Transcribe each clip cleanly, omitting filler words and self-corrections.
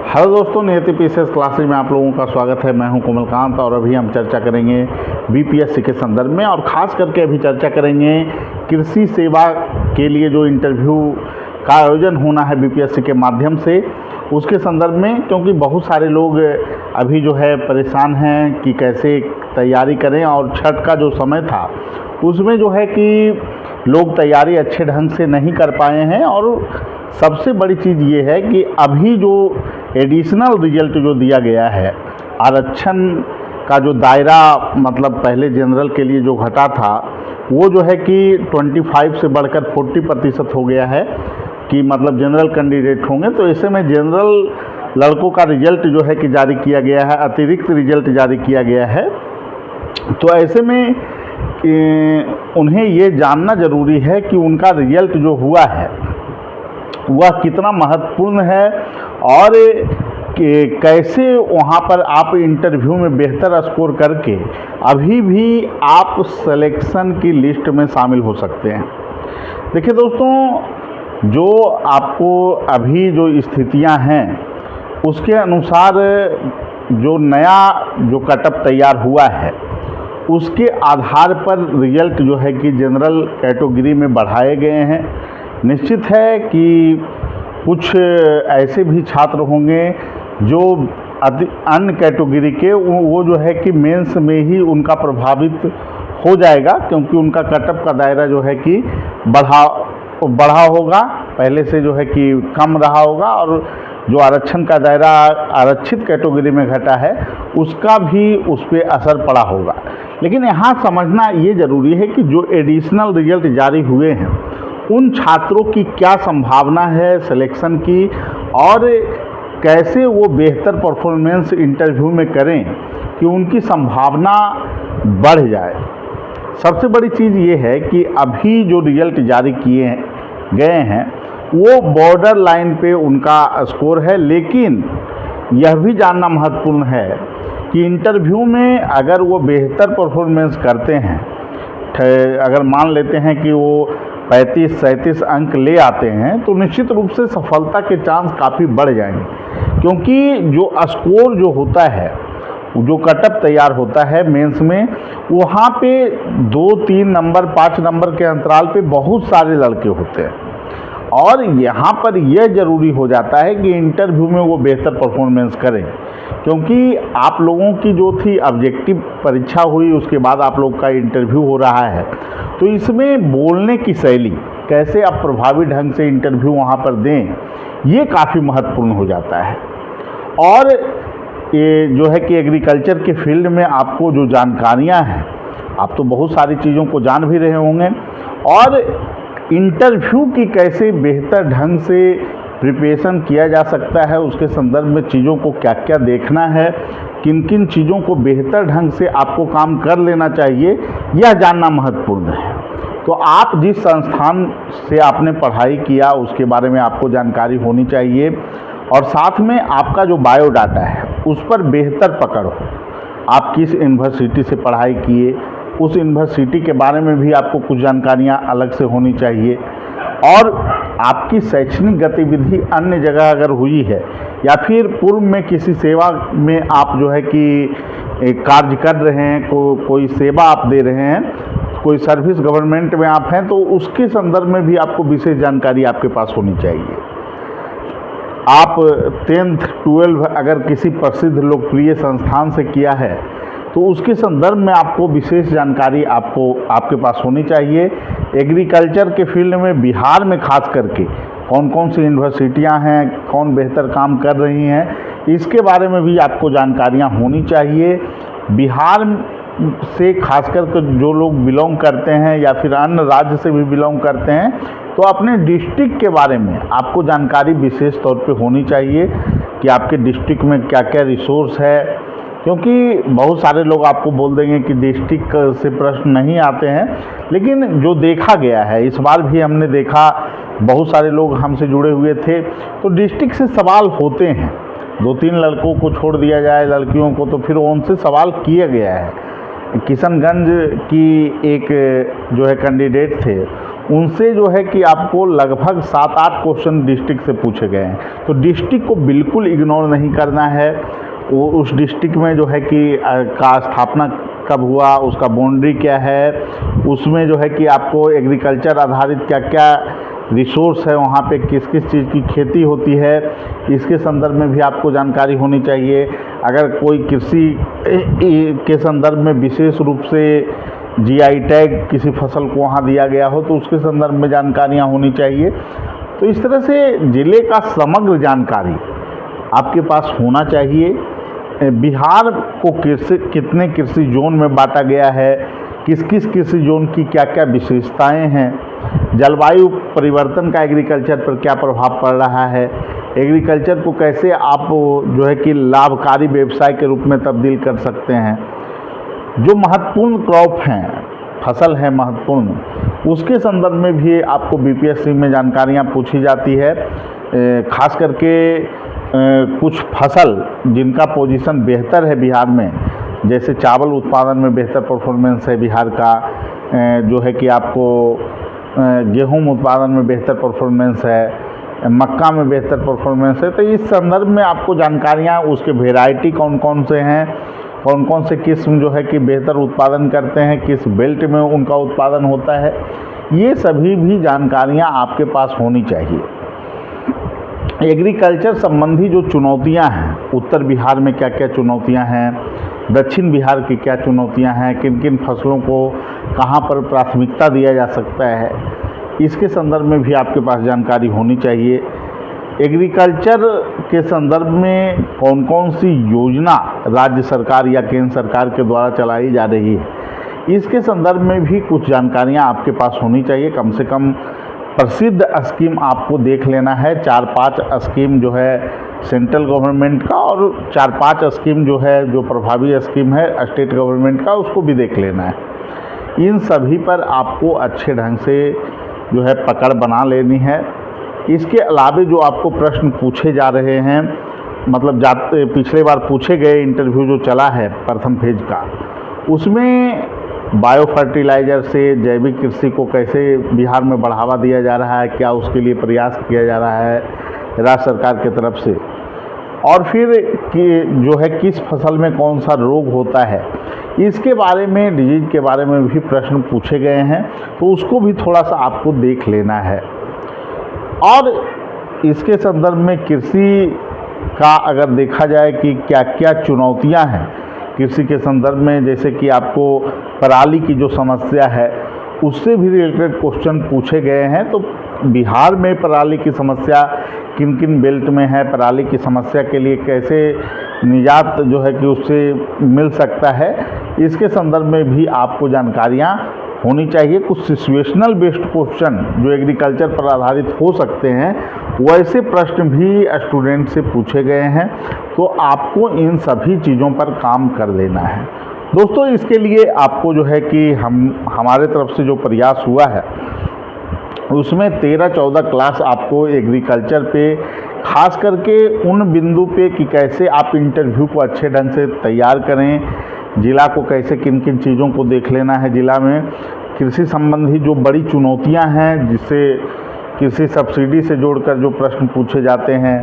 Hello दोस्तों, नियति PCS classes में आप लोगों का स्वागत है। मैं हूं कोमलकांत और अभी हम चर्चा करेंगे बीपीएससी के संदर्भ में, और ख़ास करके अभी चर्चा करेंगे कृषि सेवा के लिए जो इंटरव्यू का आयोजन होना है बीपीएससी के माध्यम से, उसके संदर्भ में। क्योंकि बहुत सारे लोग अभी जो है परेशान हैं कि कैसे तैयारी करें, और छठ का जो समय था उसमें जो है कि लोग तैयारी अच्छे ढंग से नहीं कर पाए हैं। और सबसे बड़ी चीज़ ये है कि अभी जो एडिशनल रिजल्ट जो दिया गया है, आरक्षण का जो दायरा मतलब पहले जनरल के लिए जो घटा था, वो जो है कि 25 से बढ़कर 40% हो गया है कि मतलब जनरल कैंडिडेट होंगे। तो ऐसे में जनरल लड़कों का रिजल्ट जो है कि जारी किया गया है, अतिरिक्त रिजल्ट जारी किया गया है। तो ऐसे में उन्हें ये जानना ज़रूरी है कि उनका रिजल्ट जो हुआ है वह कितना महत्वपूर्ण है, और कैसे वहाँ पर आप इंटरव्यू में बेहतर स्कोर करके अभी भी आप सिलेक्शन की लिस्ट में शामिल हो सकते हैं। देखिए दोस्तों, जो आपको अभी जो स्थितियां हैं उसके अनुसार जो नया जो कटअप तैयार हुआ है उसके आधार पर रिजल्ट जो है कि जनरल कैटेगरी में बढ़ाए गए हैं। निश्चित है कि कुछ ऐसे भी छात्र होंगे जो अन्य कैटेगरी के, वो जो है कि मेंस में ही उनका प्रभावित हो जाएगा, क्योंकि उनका कटअप का दायरा जो है कि बढ़ा होगा, पहले से जो है कि कम रहा होगा, और जो आरक्षण का दायरा आरक्षित कैटेगरी में घटा है उसका भी उस पर असर पड़ा होगा। लेकिन यहाँ समझना ये ज़रूरी है कि जो एडिशनल रिजल्ट जारी हुए हैं उन छात्रों की क्या संभावना है सिलेक्शन की, और कैसे वो बेहतर परफॉर्मेंस इंटरव्यू में करें कि उनकी संभावना बढ़ जाए। सबसे बड़ी चीज़ ये है कि अभी जो रिजल्ट जारी किए गए हैं वो बॉर्डर लाइन पे उनका स्कोर है। लेकिन यह भी जानना महत्वपूर्ण है कि इंटरव्यू में अगर वो बेहतर परफॉर्मेंस करते हैं, अगर मान लेते हैं कि वो 35-37 अंक ले आते हैं, तो निश्चित रूप से सफलता के चांस काफ़ी बढ़ जाएंगे। क्योंकि जो स्कोर जो होता है, जो कटअप तैयार होता है मेंस में, वहाँ पे 2-3 नंबर 5 नंबर के अंतराल पे बहुत सारे लड़के होते हैं, और यहाँ पर यह ज़रूरी हो जाता है कि इंटरव्यू में वो बेहतर परफॉर्मेंस करें। क्योंकि आप लोगों की जो थी ऑब्जेक्टिव परीक्षा हुई, उसके बाद आप लोग का इंटरव्यू हो रहा है, तो इसमें बोलने की शैली कैसे आप प्रभावी ढंग से इंटरव्यू वहाँ पर दें, ये काफ़ी महत्वपूर्ण हो जाता है। और ये जो है कि एग्रीकल्चर के फील्ड में आपको जो जानकारियाँ हैं, आप तो बहुत सारी चीज़ों को जान भी रहे होंगे, और इंटरव्यू की कैसे बेहतर ढंग से प्रिपरेशन किया जा सकता है, उसके संदर्भ में चीज़ों को क्या क्या देखना है, किन किन चीज़ों को बेहतर ढंग से आपको काम कर लेना चाहिए, यह जानना महत्वपूर्ण है। तो आप जिस संस्थान से आपने पढ़ाई किया उसके बारे में आपको जानकारी होनी चाहिए, और साथ में आपका जो बायोडाटा है उस पर बेहतर पकड़ हो। आप किस यूनिवर्सिटी से पढ़ाई किए, उस यूनिवर्सिटी के बारे में भी आपको कुछ जानकारियाँ अलग से होनी चाहिए, और आपकी शैक्षणिक गतिविधि अन्य जगह अगर हुई है, या फिर पूर्व में किसी सेवा में आप जो है कि कार्य कर रहे हैं, कोई सेवा आप दे रहे हैं, कोई सर्विस गवर्नमेंट में आप हैं, तो उसके संदर्भ में भी आपको विशेष जानकारी आपके पास होनी चाहिए। आप 10th 12 अगर किसी प्रसिद्ध लोकप्रिय संस्थान से किया है, तो उसके संदर्भ में आपको विशेष जानकारी आपके पास होनी चाहिए। एग्रीकल्चर के फील्ड में बिहार में खास करके कौन कौन सी यूनिवर्सिटियां हैं, कौन बेहतर काम कर रही हैं, इसके बारे में भी आपको जानकारियां होनी चाहिए। बिहार से खास करके जो लोग बिलोंग करते हैं या फिर अन्य राज्य से भी बिलोंग करते हैं, तो अपने डिस्ट्रिक्ट के बारे में आपको जानकारी विशेष तौर पे होनी चाहिए कि आपके डिस्ट्रिक्ट में क्या क्या रिसोर्स है। क्योंकि बहुत सारे लोग आपको बोल देंगे कि डिस्ट्रिक्ट से प्रश्न नहीं आते हैं, लेकिन जो देखा गया है, इस बार भी हमने देखा, बहुत सारे लोग हमसे जुड़े हुए थे, तो डिस्ट्रिक्ट से सवाल होते हैं। 2-3 लड़कों को छोड़ दिया जाए, लड़कियों को तो फिर उनसे सवाल किया गया है। किशनगंज की एक जो है कैंडिडेट थे, उनसे जो है कि आपको लगभग 7-8 क्वेश्चन डिस्ट्रिक्ट से पूछे गए हैं। तो डिस्ट्रिक्ट को बिल्कुल इग्नोर नहीं करना है। वो उस डिस्ट्रिक्ट में जो है कि का स्थापना कब हुआ, उसका बाउंड्री क्या है, उसमें जो है कि आपको एग्रीकल्चर आधारित क्या क्या रिसोर्स है, वहाँ पे किस किस चीज़ की खेती होती है, इसके संदर्भ में भी आपको जानकारी होनी चाहिए। अगर कोई कृषि के संदर्भ में विशेष रूप से जीआई टैग किसी फसल को वहाँ दिया गया हो तो उसके संदर्भ में जानकारियाँ होनी चाहिए। तो इस तरह से ज़िले का समग्र जानकारी आपके पास होना चाहिए। बिहार को कितने कृषि जोन में बांटा गया है, किस किस कृषि जोन की क्या क्या विशेषताएं हैं, जलवायु परिवर्तन का एग्रीकल्चर पर क्या प्रभाव पड़ रहा है, एग्रीकल्चर को कैसे आप जो है कि लाभकारी व्यवसाय के रूप में तब्दील कर सकते हैं, जो महत्वपूर्ण क्रॉप हैं, फसल है महत्वपूर्ण, उसके संदर्भ में भी आपको बीपीएससी में जानकारियाँ पूछी जाती है। खास करके कुछ फसल जिनका पोजीशन बेहतर है बिहार में, जैसे चावल उत्पादन में बेहतर परफॉर्मेंस है बिहार का, जो है कि आपको गेहूं उत्पादन में बेहतर परफॉर्मेंस है, मक्का में बेहतर परफॉर्मेंस है। तो इस संदर्भ में आपको जानकारियाँ, उसके वेराइटी कौन कौन से हैं, कौन कौन से किस्म जो है कि बेहतर उत्पादन करते हैं, किस बेल्ट में उनका उत्पादन होता है, ये सभी भी जानकारियाँ आपके पास होनी चाहिए। एग्रीकल्चर संबंधी जो चुनौतियां हैं, उत्तर बिहार में क्या क्या चुनौतियां हैं, दक्षिण बिहार की क्या चुनौतियां हैं, किन किन फसलों को कहां पर प्राथमिकता दिया जा सकता है, इसके संदर्भ में भी आपके पास जानकारी होनी चाहिए। एग्रीकल्चर के संदर्भ में कौन कौन सी योजना राज्य सरकार या केंद्र सरकार के द्वारा चलाई जा रही है, इसके संदर्भ में भी कुछ जानकारियाँ आपके पास होनी चाहिए। कम से कम प्रसिद्ध स्कीम आपको देख लेना है। 4-5 स्कीम जो है सेंट्रल गवर्नमेंट का और 4-5 स्कीम जो है, जो प्रभावी स्कीम है स्टेट गवर्नमेंट का, उसको भी देख लेना है। इन सभी पर आपको अच्छे ढंग से जो है पकड़ बना लेनी है। इसके अलावा जो आपको प्रश्न पूछे जा रहे हैं, मतलब पिछले बार पूछे गए इंटरव्यू जो चला है प्रथम फेज का, उसमें बायो फर्टिलाइज़र से जैविक कृषि को कैसे बिहार में बढ़ावा दिया जा रहा है, क्या उसके लिए प्रयास किया जा रहा है राज्य सरकार की तरफ से, और फिर कि जो है किस फसल में कौन सा रोग होता है, इसके बारे में, डिजीज के बारे में भी प्रश्न पूछे गए हैं। तो उसको भी थोड़ा सा आपको देख लेना है। और इसके संदर्भ में कृषि का अगर देखा जाए कि क्या क्या चुनौतियां हैं कृषि के संदर्भ में, जैसे कि आपको पराली की जो समस्या है उससे भी रिलेटेड क्वेश्चन पूछे गए हैं। तो बिहार में पराली की समस्या किन किन बेल्ट में है, पराली की समस्या के लिए कैसे निजात जो है कि उससे मिल सकता है, इसके संदर्भ में भी आपको जानकारियाँ होनी चाहिए। कुछ सिचुएशनल बेस्ड क्वेश्चन जो एग्रीकल्चर पर आधारित हो सकते हैं, वैसे प्रश्न भी स्टूडेंट से पूछे गए हैं। तो आपको इन सभी चीज़ों पर काम कर लेना है दोस्तों। इसके लिए आपको जो है कि हमारे तरफ से जो प्रयास हुआ है उसमें 13-14 क्लास आपको एग्रीकल्चर पे, खास करके उन बिंदु पे कि कैसे आप इंटरव्यू को अच्छे ढंग से तैयार करें, जिला को कैसे किन किन चीज़ों को देख लेना है, जिला में कृषि संबंधी जो बड़ी चुनौतियां हैं, जिससे कृषि सब्सिडी से जोड़कर जो प्रश्न पूछे जाते हैं,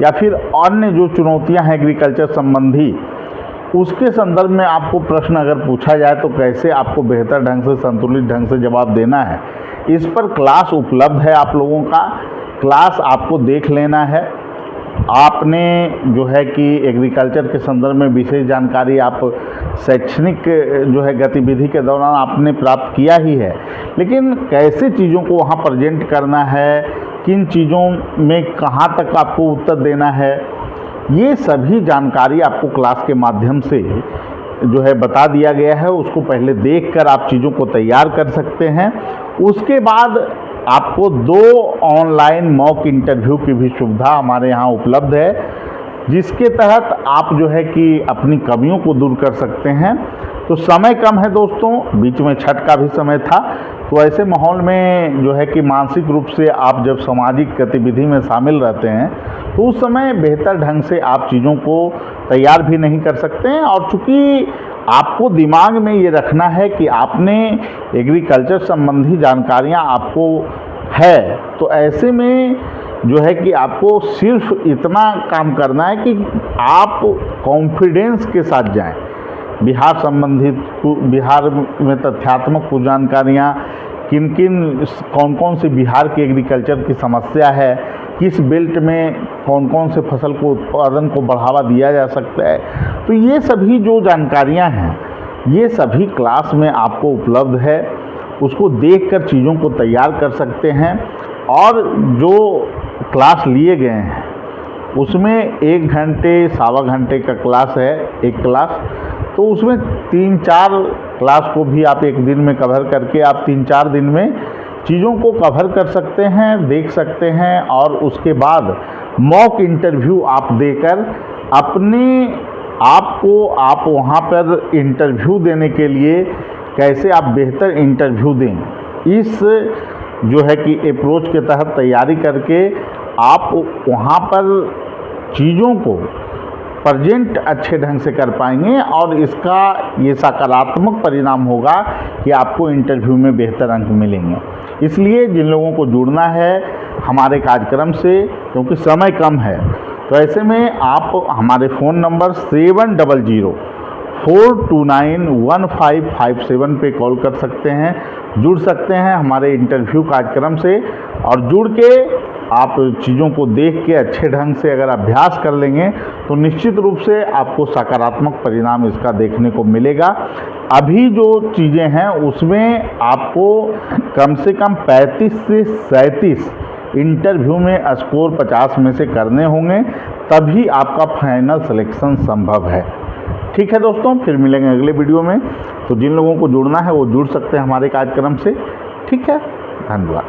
या फिर अन्य जो चुनौतियां हैं एग्रीकल्चर संबंधी, उसके संदर्भ में आपको प्रश्न अगर पूछा जाए तो कैसे आपको बेहतर ढंग से, संतुलित ढंग से जवाब देना है, इस पर क्लास उपलब्ध है। आप लोगों का क्लास आपको देख लेना है। आपने जो है कि एग्रीकल्चर के संदर्भ में विशेष जानकारी आप शैक्षणिक जो है गतिविधि के दौरान आपने प्राप्त किया ही है, लेकिन कैसे चीज़ों को वहाँ प्रेजेंट करना है, किन चीज़ों में कहाँ तक आपको उत्तर देना है, ये सभी जानकारी आपको क्लास के माध्यम से जो है बता दिया गया है। उसको पहले देखकर आप चीज़ों को तैयार कर सकते हैं। उसके बाद आपको 2 ऑनलाइन मॉक इंटरव्यू की भी सुविधा हमारे यहाँ उपलब्ध है, जिसके तहत आप जो है कि अपनी कमियों को दूर कर सकते हैं। तो समय कम है दोस्तों, बीच में छठ का भी समय था, तो ऐसे माहौल में जो है कि मानसिक रूप से आप जब सामाजिक गतिविधि में शामिल रहते हैं तो उस समय बेहतर ढंग से आप चीज़ों को तैयार भी नहीं कर सकते हैं। और चूँकि आपको दिमाग में ये रखना है कि आपने एग्रीकल्चर संबंधी जानकारियाँ आपको है, तो ऐसे में जो है कि आपको सिर्फ इतना काम करना है कि आप कॉन्फिडेंस के साथ जाएं। बिहार में तथ्यात्मक कुछ जानकारियाँ, कौन कौन से बिहार की एग्रीकल्चर की समस्या है, किस बेल्ट में कौन कौन से फसल को उत्पादन को बढ़ावा दिया जा सकता है, तो ये सभी जो जानकारियाँ हैं ये सभी क्लास में आपको उपलब्ध है। उसको देखकर चीज़ों को तैयार कर सकते हैं। और जो क्लास लिए गए हैं उसमें 1 घंटे 1.25 घंटे का क्लास है एक क्लास, तो उसमें 3-4 क्लास को भी आप एक दिन में कवर करके आप 3-4 दिन में चीज़ों को कवर कर सकते हैं, देख सकते हैं। और उसके बाद मॉक इंटरव्यू आप देकर अपने आप को आप वहाँ पर इंटरव्यू देने के लिए कैसे आप बेहतर इंटरव्यू दें, इस जो है कि अप्रोच के तहत तैयारी करके आप वहाँ पर चीज़ों को प्रेजेंट अच्छे ढंग से कर पाएंगे और इसका ये सकारात्मक परिणाम होगा कि आपको इंटरव्यू में बेहतर अंक मिलेंगे। इसलिए जिन लोगों को जुड़ना है हमारे कार्यक्रम से, क्योंकि समय कम है, तो ऐसे में आप हमारे फ़ोन नंबर 700-429-1557 पे कॉल कर सकते हैं, जुड़ सकते हैं हमारे इंटरव्यू कार्यक्रम से। और जुड़ के आप चीज़ों को देख के अच्छे ढंग से अगर अभ्यास कर लेंगे तो निश्चित रूप से आपको सकारात्मक परिणाम इसका देखने को मिलेगा। अभी जो चीज़ें हैं उसमें आपको कम से कम 35 से 37 इंटरव्यू में स्कोर 50 में से करने होंगे, तभी आपका फाइनल सिलेक्शन संभव है। ठीक है दोस्तों, फिर मिलेंगे अगले वीडियो में। तो जिन लोगों को जुड़ना है वो जुड़ सकते हैं हमारे कार्यक्रम से। ठीक है, धन्यवाद।